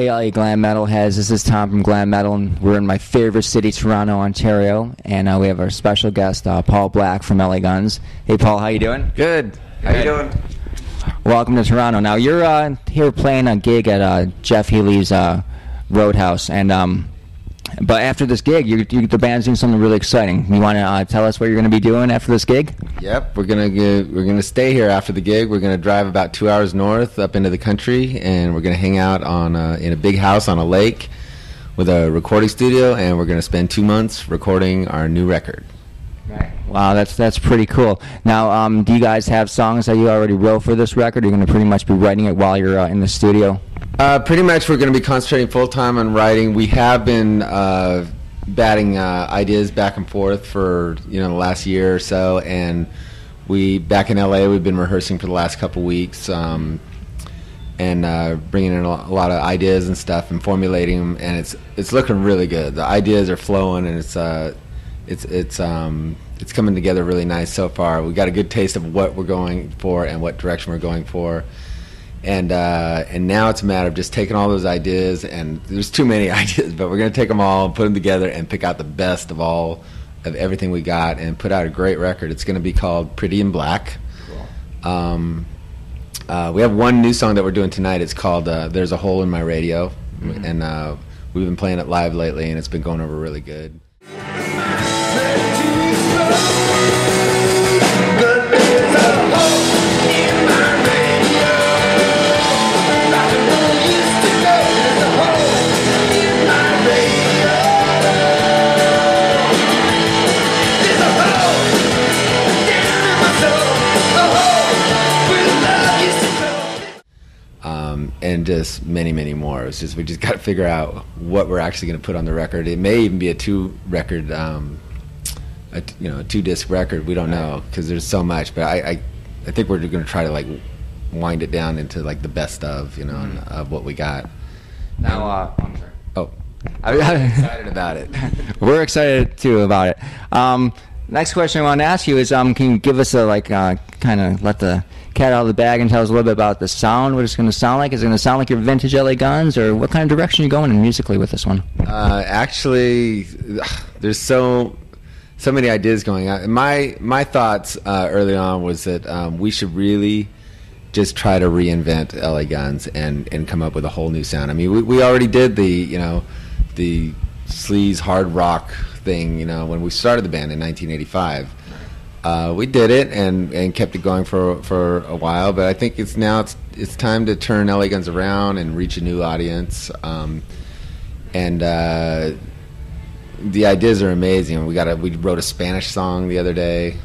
Hey, all you glam metal heads, this is Tom from Glam Metal, and we're in my favorite city, Toronto, Ontario, and we have our special guest, Paul Black from L.A. Guns. Hey, Paul, how you doing? Good. How you doing? Welcome to Toronto. Now, you're here playing a gig at Jeff Healy's Roadhouse, and but after this gig, the band's doing something really exciting. You want to tell us what you're going to be doing after this gig? Yep, we're gonna stay here after the gig. We're gonna drive about 2 hours north up into the country, and we're gonna hang out on in a big house on a lake with a recording studio, and we're gonna spend 2 months recording our new record. Right. Wow, that's pretty cool. Now, do you guys have songs that you already wrote for this record? Or you're going to pretty much be writing it while you're in the studio? Pretty much, we're going to be concentrating full time on writing. We have been batting ideas back and forth for the last year or so, and back in L.A. we've been rehearsing for the last couple weeks, and bringing in a lot of ideas and stuff and formulating them, and it's looking really good. The ideas are flowing, and it's coming together really nice so far. We got a good taste of what we're going for and what direction we're going for, and now it's a matter of just taking all those ideas, and there's too many ideas, but we're going to take them all and put them together and pick out the best of everything we got and put out a great record. It's going to be called Pretty in Black. Cool. We have one new song that we're doing tonight. It's called There's a Hole in My Radio, and we've been playing it live lately, and it's been going over really good. And just many more. It's just we just got to figure out what we're actually going to put on the record. It may even be a two-record, a two-disc record. We don't know because there's so much. But I think we're going to try to wind it down into the best of of what we got. Now, I'm sorry. Oh, I'm excited about it. We're excited too about it. Next question I want to ask you is, can you give us a kind of let the cat out of the bag and tell us a little bit about the sound, what it's going to sound like? Is it going to sound like your vintage LA Guns, or what kind of direction are you going in musically with this one? Actually, there's so many ideas going on. My thoughts early on was that we should really just try to reinvent LA Guns and come up with a whole new sound. I mean, we already did the sleaze hard rock thing, when we started the band in 1985. We did it and kept it going for a while, but I think it's time to turn LA Guns around and reach a new audience. And the ideas are amazing. We wrote a Spanish song the other day.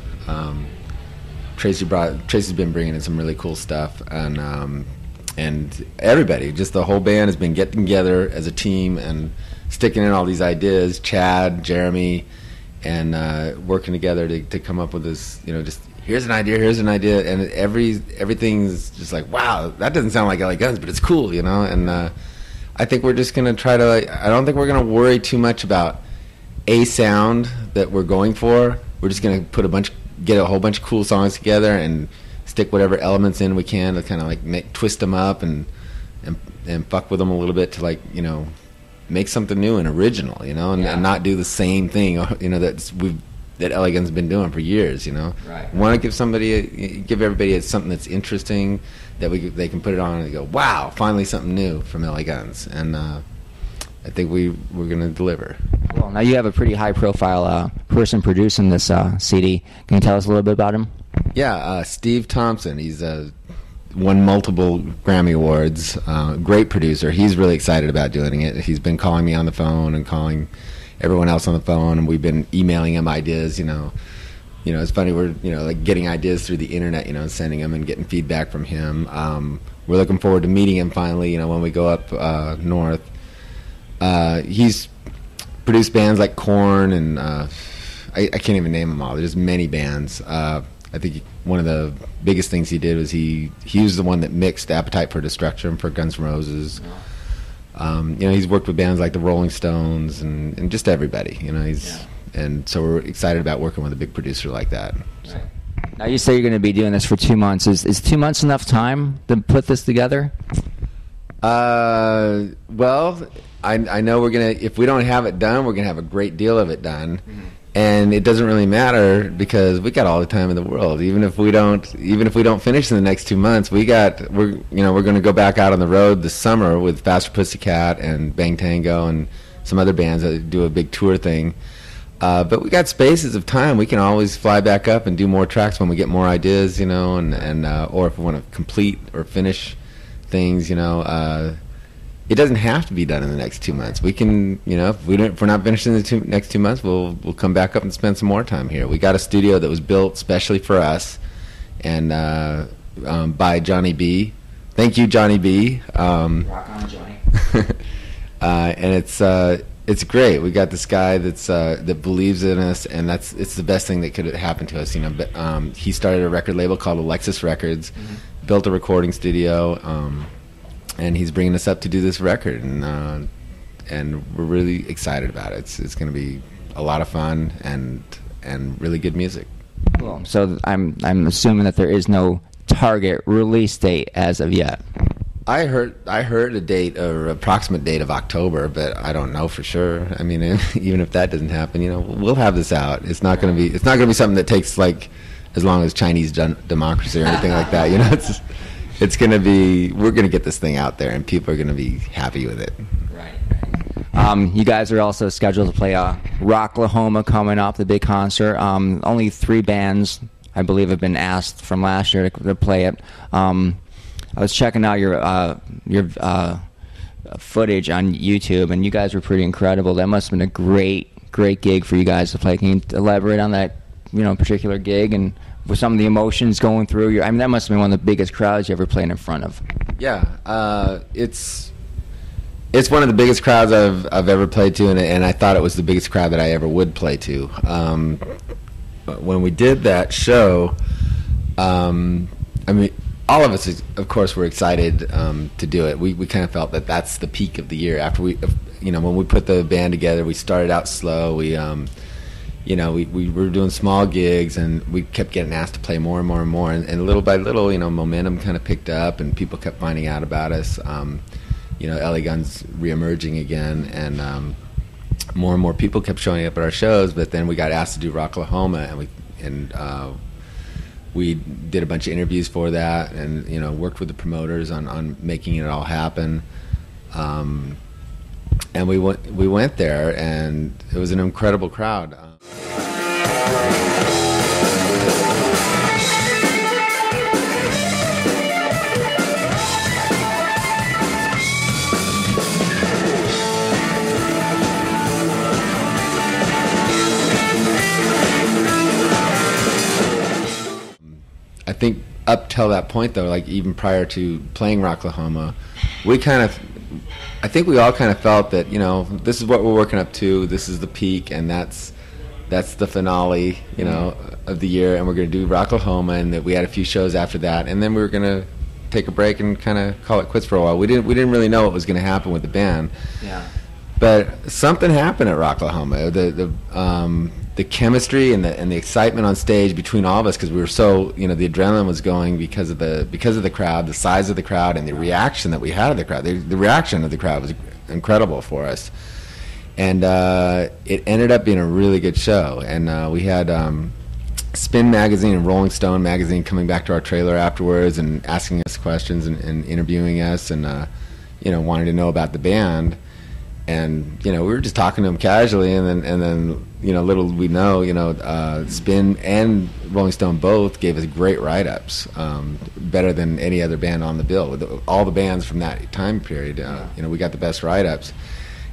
Tracy's been bringing in some really cool stuff, and everybody, just the whole band, has been getting together as a team and sticking in all these ideas. Chad, Jeremy, and working together to come up with this, just here's an idea, and everything's just wow, that doesn't sound like LA Guns, but it's cool, and I think we're just going to try to, I don't think we're going to worry too much about a sound that we're going for. We're just going to get a whole bunch of cool songs together and stick whatever elements in we can to kind of twist them up and fuck with them a little bit to make something new and original, and not do the same thing, that LA Guns have been doing for years, Right. Want to give everybody something that's interesting that they can put it on and go, wow, finally something new from LA Guns, and I think we're going to deliver. Well, now you have a pretty high-profile person producing this CD. Can you tell us a little bit about him? Yeah, Steve Thompson. He's won multiple Grammy Awards. Great producer. He's really excited about doing it. He's been calling me on the phone and calling everyone else on the phone, and we've been emailing him ideas. It's funny. We're getting ideas through the internet. Sending them and getting feedback from him. We're looking forward to meeting him finally. When we go up north. He's produced bands like Korn and I can't even name them all. There's many bands. I think one of the biggest things he did was he was the one that mixed Appetite for Destruction for Guns N' Roses. He's worked with bands like the Rolling Stones and just everybody. And so we're excited about working with a big producer like that. Right. Now you say you're going to be doing this for 2 months. Is 2 months enough time to put this together? Well, I know we're gonna. If we don't have it done, we're gonna have a great deal of it done, and it doesn't really matter because we got all the time in the world. Even if we don't finish in the next 2 months, we're gonna go back out on the road this summer with Faster Pussycat and Bang Tango and some other bands that do a big tour thing. But we got spaces of time. We can always fly back up and do more tracks when we get more ideas, and or if we want to complete or finish things, it doesn't have to be done in the next 2 months. We can, if we're not finishing the next 2 months, we'll come back up and spend some more time here. We got a studio that was built specially for us, and by Johnny B. Thank you, Johnny B. Rock on, Johnny. And it's great. We got this guy that believes in us, and it's the best thing that could happen to us. But he started a record label called Alexis Records, built a recording studio. And he's bringing us up to do this record, and we're really excited about it. It's going to be a lot of fun and really good music. Cool. So I'm assuming that there is no target release date as of yet. I heard a date or approximate date of October, but I don't know for sure. I mean, even if that doesn't happen, we'll have this out. It's not going to be something that takes like as long as Chinese democracy or anything like that. It's going to be, we're going to get this thing out there, and people are going to be happy with it. Right. You guys are also scheduled to play Rocklahoma coming up, the big concert. Only 3 bands, I believe, have been asked from last year to play it. I was checking out your footage on YouTube, and you guys were pretty incredible. That must have been a great gig for you guys to play. Can you elaborate on that, particular gig and with some of the emotions going through your? I mean, that must have been one of the biggest crowds you ever played in front of. Yeah, it's one of the biggest crowds I've ever played to, and I thought it was the biggest crowd that I ever would play to. But when we did that show, I mean, all of us, of course, were excited to do it. We kind of felt that that's the peak of the year. After when we put the band together, we started out slow. We were doing small gigs, and we kept getting asked to play more and more and more. And little by little, momentum kind of picked up, and people kept finding out about us. L.A. Guns reemerging again, and more and more people kept showing up at our shows. But then we got asked to do Rocklahoma, and we did a bunch of interviews for that, and worked with the promoters on making it all happen. And we went there, and it was an incredible crowd. I think up till that point, though, like even prior to playing Rocklahoma, I think we all kind of felt that, this is what we're working up to, this is the peak, and that's the finale, of the year, and we're going to do Rocklahoma, and that we had a few shows after that, and then we were going to take a break and kind of call it quits for a while. We didn't really know what was going to happen with the band. Yeah. But something happened at Rocklahoma. The chemistry and the excitement on stage between all of us, because we were so, the adrenaline was going because of the crowd, the size of the crowd, and the reaction that we had of the crowd. The reaction of the crowd was incredible for us, and it ended up being a really good show. And we had Spin Magazine and Rolling Stone Magazine coming back to our trailer afterwards and asking us questions and interviewing us, and wanting to know about the band. And we were just talking to them casually, and then little did we know, Spin and Rolling Stone both gave us great write-ups, better than any other band on the bill. With all the bands from that time period, we got the best write-ups,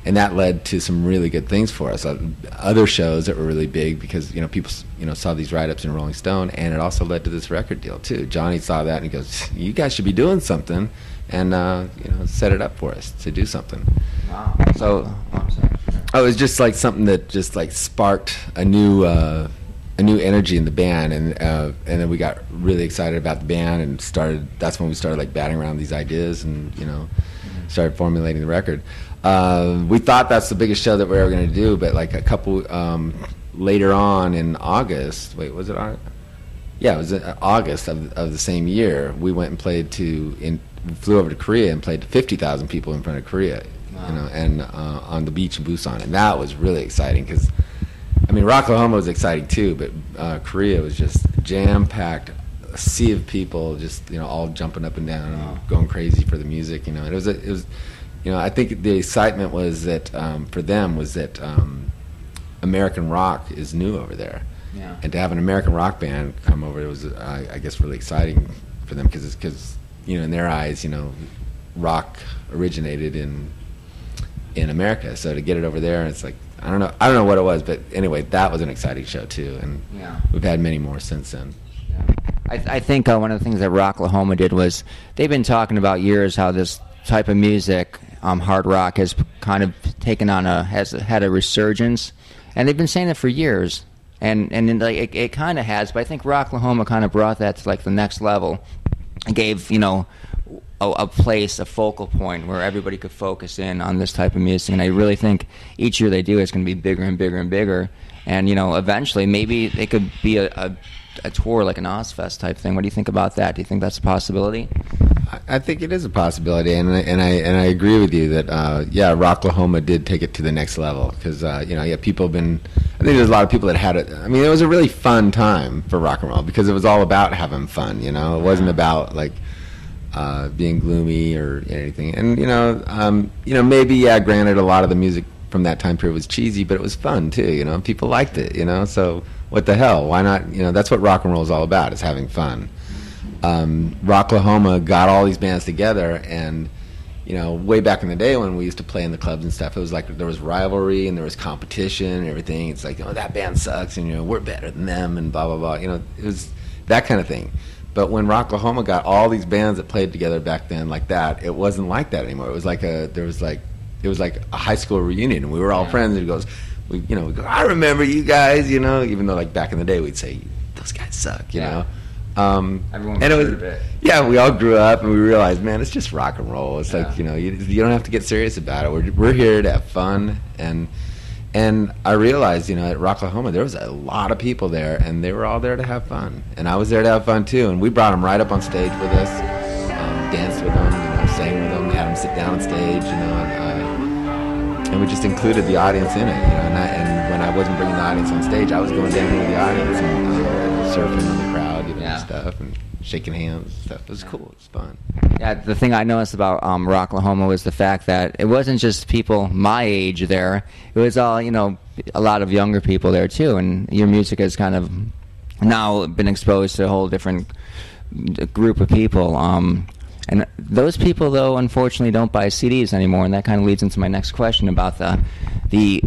and that led to some really good things for us. Other shows that were really big because people saw these write-ups in Rolling Stone, and it also led to this record deal too. Johnny saw that and he goes, "You guys should be doing something," and set it up for us to do something. Wow. So, I'm sorry. Oh, it was just like something that just like sparked a new energy in the band, and then we got really excited about the band and started. That's when we started like batting around these ideas and started formulating the record. We thought that's the biggest show that we were going to do, but like a couple later on in August. Wait, was it August? Yeah, it was August of the same year. We went and flew over to Korea and played to 50,000 people in front of you know, and on the beach in Busan, and that was really exciting because, I mean, Rocklahoma was exciting too, but Korea was just jam-packed, a sea of people, just, you know, all jumping up and down, and going crazy for the music. You know, it was, you know, I think the excitement was that for them was that American rock is new over there, and to have an American rock band come over, it was, I guess, really exciting for them because you know, in their eyes, you know, rock originated in America, so to get it over there, it's like, I don't know what it was, but anyway, that was an exciting show too, and we've had many more since then. I think one of the things that Rocklahoma did was they've been talking about years how this type of music, hard rock, has kind of taken on has had a resurgence, and they've been saying it for years, and like it kind of has, but I think Rocklahoma kind of brought that to like the next level, and gave, you know, a place, a focal point where everybody could focus in on this type of music. And I really think each year they do, it's going to be bigger and bigger and bigger. And, you know, eventually maybe it could be a tour like an Ozfest type thing. What do you think about that? Do you think that's a possibility? I think it is a possibility, and I agree with you that Rocklahoma did take it to the next level because you know, people have been. I think there's a lot of people that had it. I mean, it was a really fun time for rock and roll because it was all about having fun. You know, it wasn't about like being gloomy or anything. And you know, maybe granted, a lot of the music from that time period was cheesy, but it was fun too. You know, people liked it. You know, so what the hell? Why not? You know, that's what rock and roll is all about: is having fun. Rocklahoma got all these bands together, and you know, way back in the day when we used to play in the clubs and stuff, it was like there was rivalry and there was competition and everything. It's like, oh, that band sucks, and you know, we're better than them, and blah blah blah. You know, it was that kind of thing. But when Rocklahoma got all these bands that played together back then like that, it wasn't like that anymore. It was like it was like a high school reunion, and we were all friends. And he goes, we go, I remember you guys, you know, even though like back in the day we'd say those guys suck, you know. Everyone and it was, a bit. Yeah, we all grew up and we realized, man, it's just rock and roll. It's like, you know, you don't have to get serious about it. We're here to have fun, and I realized, you know, at Rocklahoma there was a lot of people there, and they were all there to have fun, and I was there to have fun too. And we brought them right up on stage with us, danced with them, you know, sang with them, had them sit down on stage, you know, and we just included the audience in it, you know. And when I wasn't bringing the audience on stage, I was going down into the audience and surfing on the crowd, you know, and stuff, and shaking hands and stuff. It was cool. It was fun. Yeah, the thing I noticed about Rocklahoma was the fact that it wasn't just people my age there. It was all, you know, a lot of younger people there too. And your music has kind of now been exposed to a whole different group of people. And those people, though, unfortunately don't buy CDs anymore. And that kind of leads into my next question about the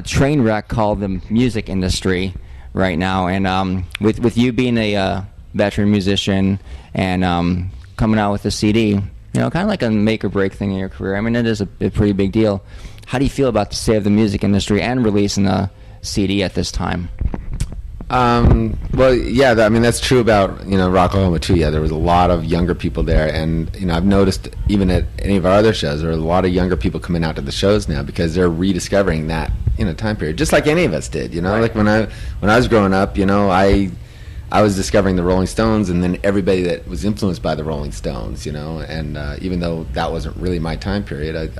train wreck called the music industry right now. And with you being a veteran musician and coming out with a CD, you know, kind of like a make or break thing in your career. I mean, it is a pretty big deal. How do you feel about the state of the music industry and releasing a CD at this time? Well, yeah, I mean, that's true about, you know, Rocklahoma too. Yeah, there was a lot of younger people there, and you know, I've noticed even at any of our other shows, there are a lot of younger people coming out to the shows now because they're rediscovering that, you know, time period, just like any of us did. You know, right. Like when I was growing up, you know, I was discovering the Rolling Stones, and then everybody that was influenced by the Rolling Stones, you know, and even though that wasn't really my time period,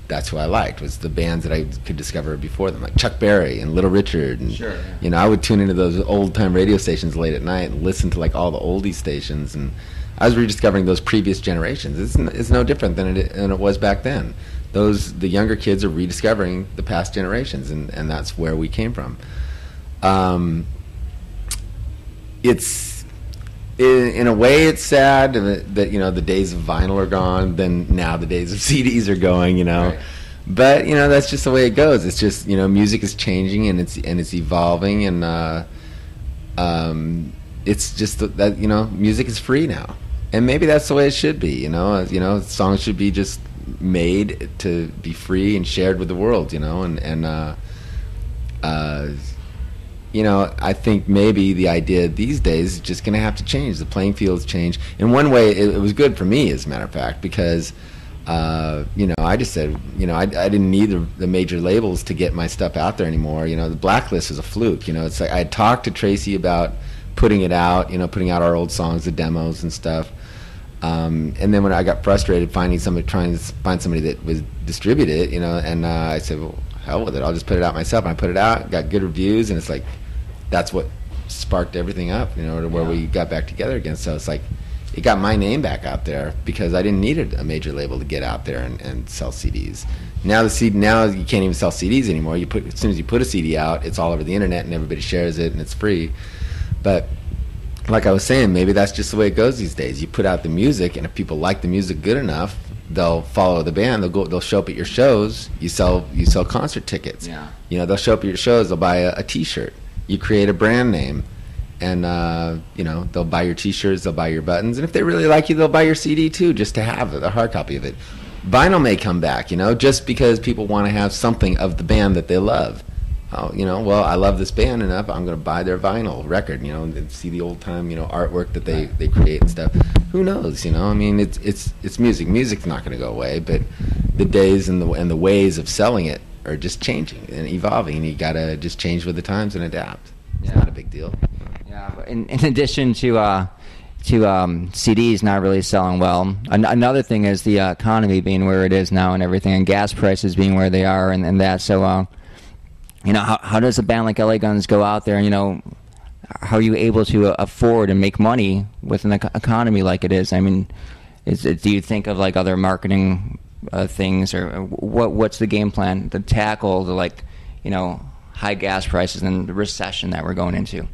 that's who I liked, was the bands that I could discover before them, like Chuck Berry and Little Richard, and sure, yeah. You know, I would tune into those old time radio stations late at night and listen to like all the oldie stations, and I was rediscovering those previous generations. It's no different than it was back then. The younger kids are rediscovering the past generations, and that's where we came from. It's in a way it's sad that you know, the days of vinyl are gone. Then now the days of CDs are going. You know, right. But you know, that's just the way it goes. It's just, you know, music is changing and it's evolving, and it's just that, you know, music is free now, and maybe that's the way it should be. You know, songs should be just made to be free and shared with the world. You know, and you know, I think maybe the idea these days is just going to have to change. The playing field's changed. In one way, it was good for me, as a matter of fact, because, you know, I just said, you know, I didn't need the major labels to get my stuff out there anymore. You know, the Blacklist was a fluke. You know, it's like I had talked to Tracy about putting it out, you know, putting out our old songs, the demos and stuff. And then when I got frustrated trying to find somebody that distribute it, and I said, well, hell with it, I'll just put it out myself. And I put it out, got good reviews, and it's like, that's what sparked everything up, to where we got back together again. So it's like, it got my name back out there because I didn't need a major label to get out there and sell CDs. Now you can't even sell CDs anymore. As soon as you put a CD out, it's all over the internet and everybody shares it and it's free. But like I was saying, maybe that's just the way it goes these days. You put out the music, and if people like the music good enough, they'll follow the band. They'll show up at your shows. You sell concert tickets. Yeah. They'll show up at your shows. They'll buy a T-shirt. You create a brand name. And they'll buy your T-shirts, they'll buy your buttons, and if they really like you, they'll buy your CD too, just to have a hard copy of it. Vinyl may come back, just because people want to have something of the band that they love. Well, I love this band enough, I'm going to buy their vinyl record, and see the old time, artwork that they create and stuff. Who knows? I mean, it's music. Music's not going to go away, but the days and the ways of selling it are just changing and evolving, and you got to just change with the times and adapt. It's not a big deal. Yeah, but in addition to CDs not really selling well, another thing is the economy being where it is now and everything, and gas prices being where they are, and that. So, how does a band like LA Guns go out there, and how are you able to afford and make money with an economy like it is? I mean, do you think of like other marketing things, or what's the game plan to tackle the high gas prices and the recession that we're going into?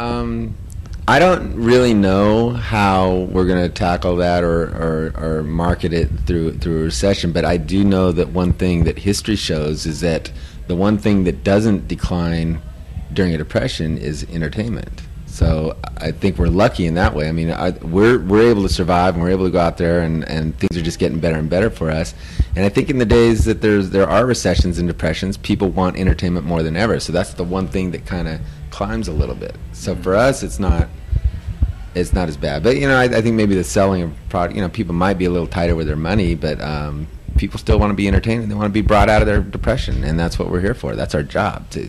I don't really know how we're going to tackle that or market it through a recession, but I do know that one thing that history shows is that the one thing that doesn't decline during a depression is entertainment. So I think we're lucky in that way. I mean, we're able to survive, and we're able to go out there, and things are just getting better and better for us. And I think in the days that there are recessions and depressions, people want entertainment more than ever. So that's the one thing that kind of climbs a little bit. So for us, it's not as bad. But I think maybe the selling of product, people might be a little tighter with their money, but people still want to be entertained, and they want to be brought out of their depression, and that's what we're here for. That's our job, to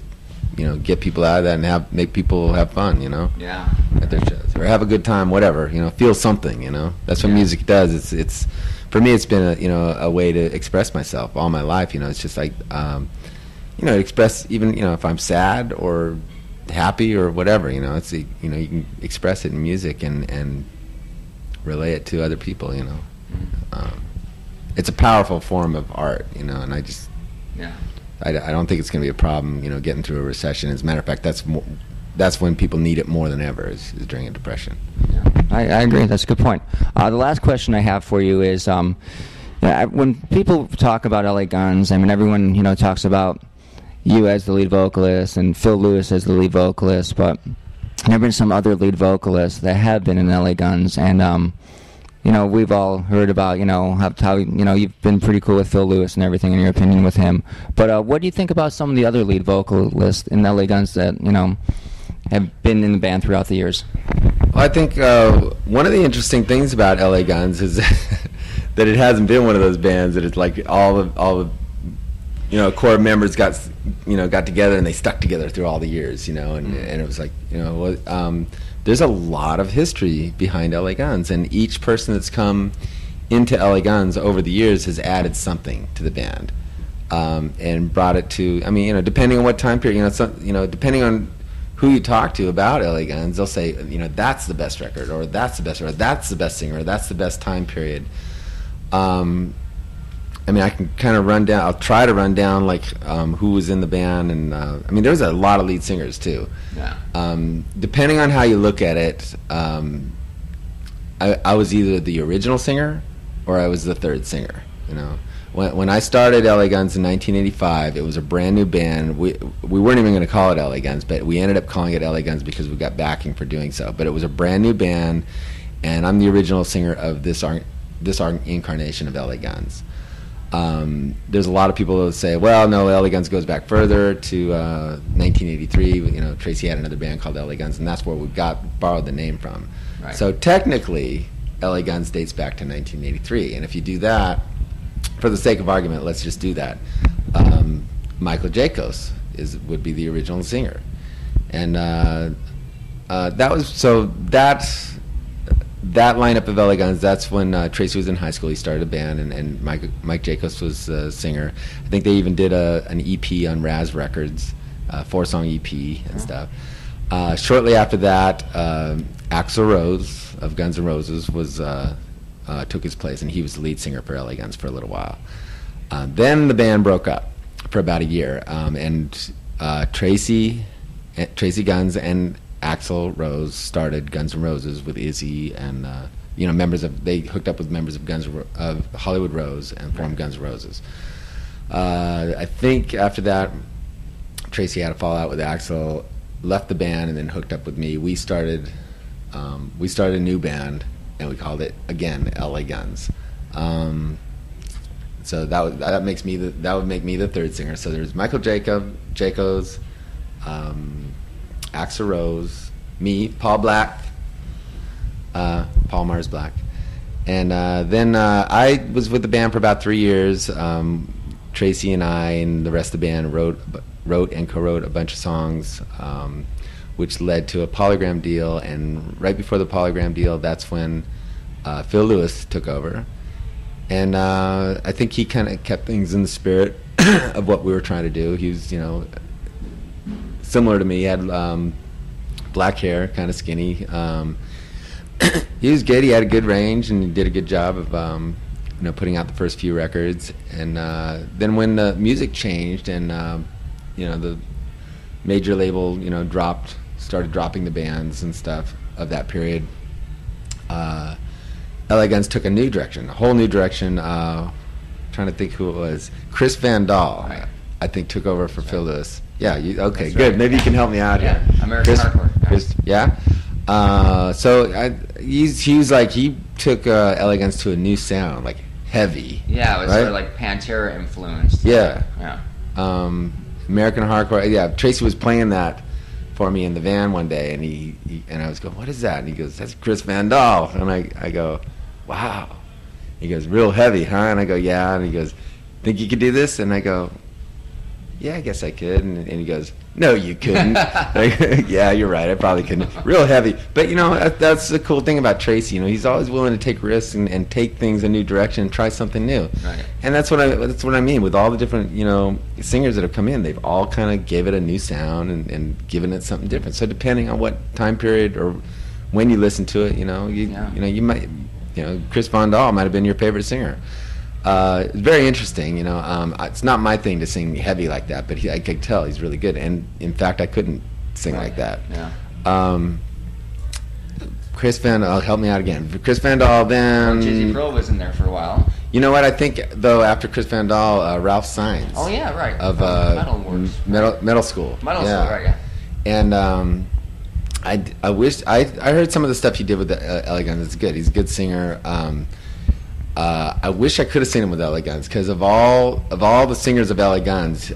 get people out of that and make people have fun, at their shows, or have a good time, whatever, feel something, That's what music does. It's for me, it's been a way to express myself all my life. It's just like express, even if I'm sad or happy or whatever, it's you can express it in music and relay it to other people. It's a powerful form of art, and I just I don't think it's going to be a problem, getting through a recession. As a matter of fact, that's when people need it more than ever, is during a depression. Yeah, I agree. That's a good point. The last question I have for you is, when people talk about LA Guns, I mean, everyone talks about you as the lead vocalist and Phil Lewis as the lead vocalist, but there have been some other lead vocalists that have been in LA Guns, and we've all heard about, how you've been pretty cool with Phil Lewis and everything, in your opinion, with him. But what do you think about some of the other lead vocalists in LA Guns that, have been in the band throughout the years? Well, I think one of the interesting things about LA Guns is that it hasn't been one of those bands that it's like all the core members got together and they stuck together through all the years, and it was like, there's a lot of history behind LA Guns, and each person that's come into LA Guns over the years has added something to the band, and brought it to, depending on what time period, depending on who you talk to about LA Guns, they'll say, that's the best record, or that's the best, or that's the best singer, or that's the best time period. I can kind of run down. I'll try to run down who was in the band, and there was a lot of lead singers too. Yeah. Depending on how you look at it, I was either the original singer or I was the third singer. When I started LA Guns in 1985, it was a brand new band. We weren't even going to call it LA Guns, but we ended up calling it LA Guns because we got backing for doing so. But it was a brand new band, and I'm the original singer of this incarnation of LA Guns. There's a lot of people that say, well, no, LA Guns goes back further to 1983. Tracy had another band called LA Guns, and that's where we borrowed the name from. Right. So technically, LA Guns dates back to 1983, and if you do that, for the sake of argument, let's just do that. Michael Jacos would be the original singer, and that was so that that lineup of L.A. Guns, that's when Tracy was in high school. He started a band, and Mike Jacobs was the singer. I think they even did an EP on Raz Records, 4-song EP and stuff. Shortly after that, Axl Rose of Guns N' Roses took his place, and he was the lead singer for L.A. Guns for a little while. Then the band broke up for about a year, and Tracy Guns and Axl Rose started Guns N' Roses with Izzy and they hooked up with members of Hollywood Rose and formed Guns N' Roses. I think after that, Tracy had a fallout with Axl, left the band, and then hooked up with me. We started a new band, and we called it again L.A. Guns. So that would make me the third singer. So there's Michael Jacobs, Axl Rose, me, Paul Black, Paul Mars Black, and then I was with the band for about 3 years. Tracy and I and the rest of the band wrote and co-wrote a bunch of songs, which led to a Polygram deal. And right before the Polygram deal, that's when Phil Lewis took over. And I think he kind of kept things in the spirit of what we were trying to do. He was, similar to me. He had black hair, kind of skinny. He was good. He had a good range, and he did a good job of putting out the first few records. And then when the music changed, and the major label started dropping the bands and stuff of that period, L.A. Guns took a new direction, a whole new direction. Trying to think who it was. Chris Van Dahl, right. I think, took over for Phil Lewis. Yeah, okay, that's good. Right. Maybe you can help me out here. American Hardcore. Chris, yeah. So he took L.A. Guns to a new sound, like heavy. Yeah, it was sort of like Pantera influenced. Yeah. Yeah. American Hardcore. Yeah, Tracy was playing that for me in the van one day, and he and I was going, "What is that?" And he goes, "That's Chris Van Dahl." And I go, "Wow." He goes, "Real heavy, huh?" And I go, "Yeah." And he goes, "Think you could do this?" And I go, "Yeah, I guess I could." And he goes, "No, you couldn't." Yeah, you're right. I probably couldn't. Real heavy. But, that's the cool thing about Tracy. He's always willing to take risks and take things a new direction and try something new. Right. And that's what I mean with all the different, singers that have come in. They've all kind of gave it a new sound and given it something different. So depending on what time period or when you listen to it, you might, Chris Van Dahl might have been your favorite singer. It's very interesting, it's not my thing to sing heavy like that, but I could tell he's really good. And in fact, I couldn't sing like that. Yeah. Chris Van Dahl, help me out again. Chris Van Dahl, then Jizzy Pearl was in there for a while. You know what? I think though after Chris Van Dahl, Ralph Saenz. Oh yeah, right. Of Metal School. Metal School, right? Yeah. And I wish I heard some of the stuff he did with the L.A. Guns. It's good. He's a good singer. I wish I could have seen him with L.A. Guns, because of all the singers of L.A. Guns,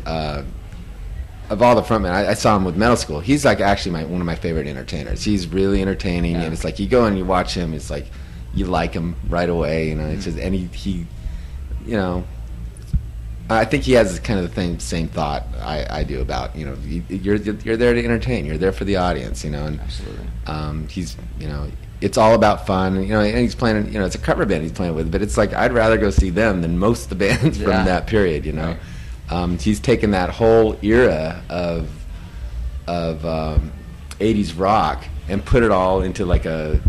of all the frontmen, I saw him with Metal School. He's like actually one of my favorite entertainers. He's really entertaining, and it's like you go and you watch him. It's like you like him right away. It's just, and he I think he has kind of the same thought I do about you're there to entertain. You're there for the audience. And absolutely. He's it's all about fun, and he's playing, it's a cover band he's playing with, but it's like I'd rather go see them than most of the bands from that period, Right. He's taken that whole era of 80s rock and put it all into like a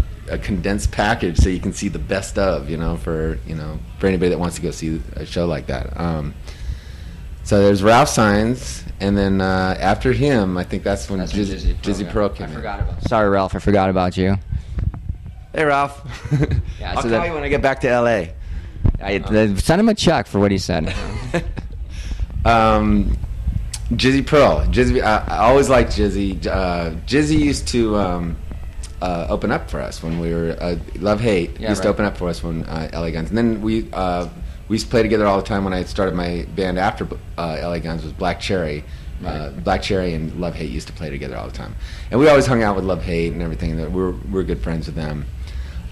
condensed package so you can see the best of, for anybody that wants to go see a show like that. So there's Ralph Saenz, and then after him, I think that's when Jizzy Pearl came in. Sorry, Ralph, I forgot about you. Hey, Ralph. Yeah, I'll call you when I get back to L.A. Send him a check for what he said. Jizzy Pearl. I always liked Jizzy. Jizzy used to open up for us when we were Love Hate. Used to open up for us when L.A. Guns, and then we used to play together all the time. When I started my band after L.A. Guns was Black Cherry. Right. Black Cherry and Love Hate used to play together all the time, and we always hung out with Love Hate and everything. We're good friends with them.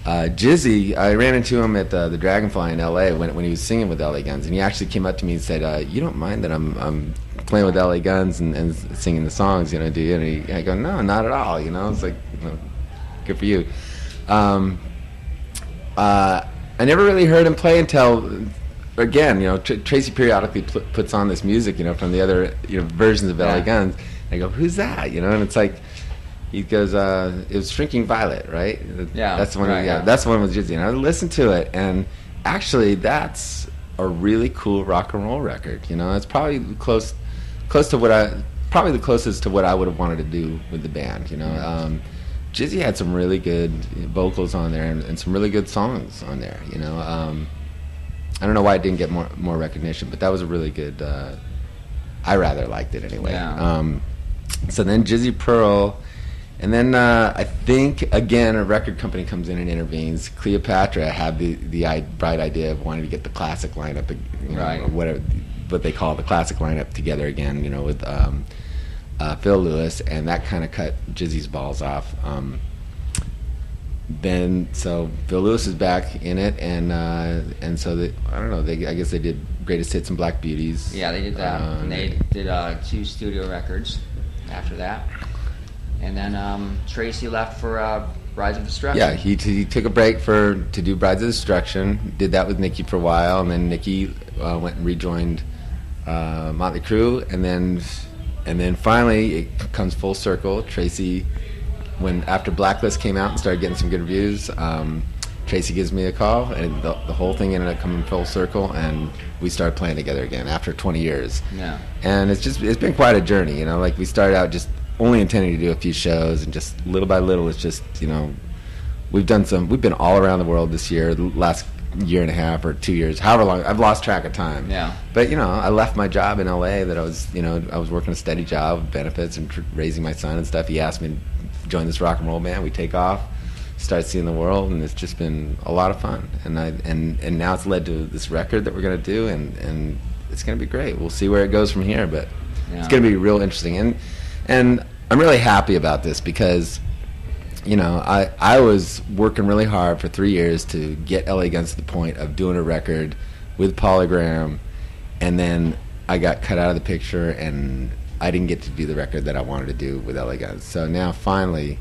Jizzy, I ran into him at the Dragonfly in L.A. when he was singing with L.A. Guns, and he actually came up to me and said, "You don't mind that I'm playing with L.A. Guns and singing the songs, do you?" And I go, "No, not at all." It's like, good for you. I never really heard him play until, again, Tracy periodically puts on this music, from the other versions of L.A. Guns. I go, who's that? And it's like, he goes, it was Shrinking Violet, right? Yeah, that's the one. right, That's the one with Jizzy. And I listened to it, and actually, that's a really cool rock and roll record. It's probably close to probably the closest to what I would have wanted to do with the band. Jizzy had some really good vocals on there and some really good songs on there. I don't know why it didn't get more recognition, but that was a really good. I rather liked it anyway. Yeah. So then Jizzy Pearl, and then I think again a record company comes in and intervenes. Cleopatra had the bright idea of wanting to get the classic lineup, right. what they call the classic lineup together again. With Phil Lewis, and that kind of cut Jizzy's balls off. So Phil Lewis is back in it, and so I don't know. I guess they did Greatest Hits and Black Beauties. Yeah, they did that, and they did 2 studio records after that, and then Tracy left for Brides of Destruction. Yeah, he took a break to do Brides of Destruction. Did that with Nikki for a while, and then Nikki went and rejoined Motley Crue, and then finally it comes full circle. Tracy, after Blacklist came out and started getting some good reviews, Tracy gives me a call, and the whole thing ended up coming full circle, and we started playing together again after 20 years. Yeah. And it's been quite a journey, like we started out just only intending to do a few shows, and just little by little it's just, we've been all around the world this year, the last year and a half or 2 years, however long. I've lost track of time. Yeah. But I left my job in L.A. that I was working a steady job with benefits and raising my son and stuff. He asked me to join this rock and roll band. We take off, start seeing the world, and it's just been a lot of fun. And now it's led to this record that we're gonna do, and it's gonna be great. We'll see where it goes from here, but it's gonna be real interesting. And I'm really happy about this because I was working really hard for 3 years to get L.A. Guns to the point of doing a record with Polygram, and then I got cut out of the picture, and I didn't get to do the record that I wanted to do with L.A. Guns. So now finally,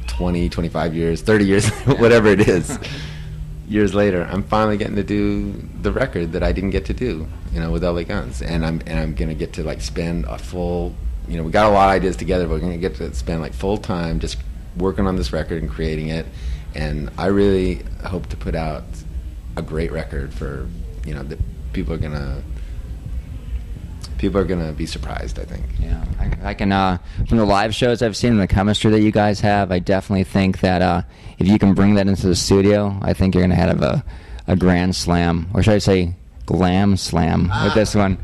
20, 25 years, 30 years, whatever it is, years later, I'm finally getting to do the record that I didn't get to do, with L.A. Guns. And I'm going to get to spend a full, we got a lot of ideas together, but we're going to get to spend full time just working on this record and creating it, and I really hope to put out a great record for that people are gonna be surprised, I think. Yeah, I can from the live shows I've seen and the chemistry that you guys have, I definitely think that if you can bring that into the studio, I think you're gonna have a grand slam, or should I say glam slam with this one.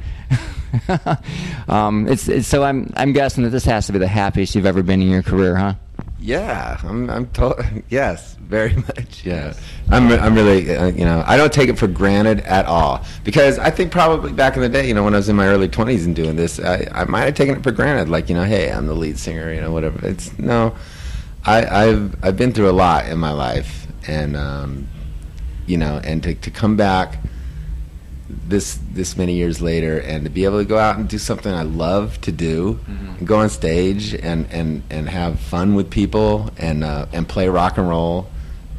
So I'm guessing that this has to be the happiest you've ever been in your career, huh? Yeah, yes, very much. Yeah, I'm really, I don't take it for granted at all, because I think probably back in the day, when I was in my early 20s and doing this, I might have taken it for granted, hey, I'm the lead singer, whatever. I've been through a lot in my life, and and to come back this many years later, and to be able to go out and do something I love to do, and go on stage and have fun with people and play rock and roll,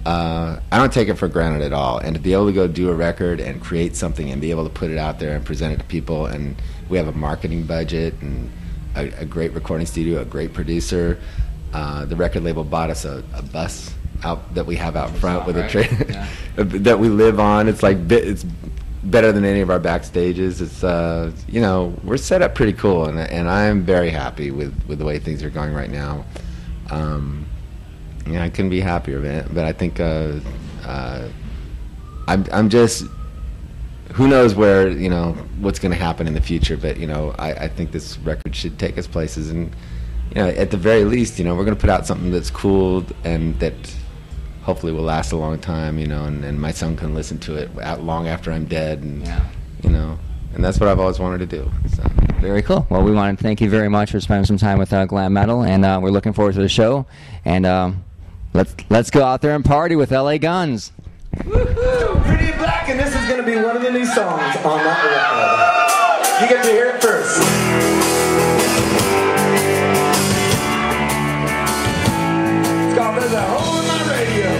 I don't take it for granted at all. And to be able to go do a record and create something and be able to put it out there and present it to people, and we have a marketing budget and a great recording studio, a great producer. The record label bought us a bus out that we have out front with a train that we live on. It's it's better than any of our backstages. It's we're set up pretty cool, and I'm very happy with the way things are going right now. I couldn't be happier, man. But I think I'm just, who knows where what's going to happen in the future. But I think this record should take us places, and at the very least, we're going to put out something that's cool and that hopefully will last a long time, and my son can listen to it long after I'm dead, and and that's what I've always wanted to do. So. Very cool. Well, we want to thank you very much for spending some time with Glam Metal, and we're looking forward to the show. And let's go out there and party with L.A. Guns. Woohoo! Pretty Black, and this is going to be one of the new songs on that record. You get to hear it first. It's called "There's a Hole in My Radio."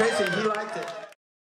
Tracy,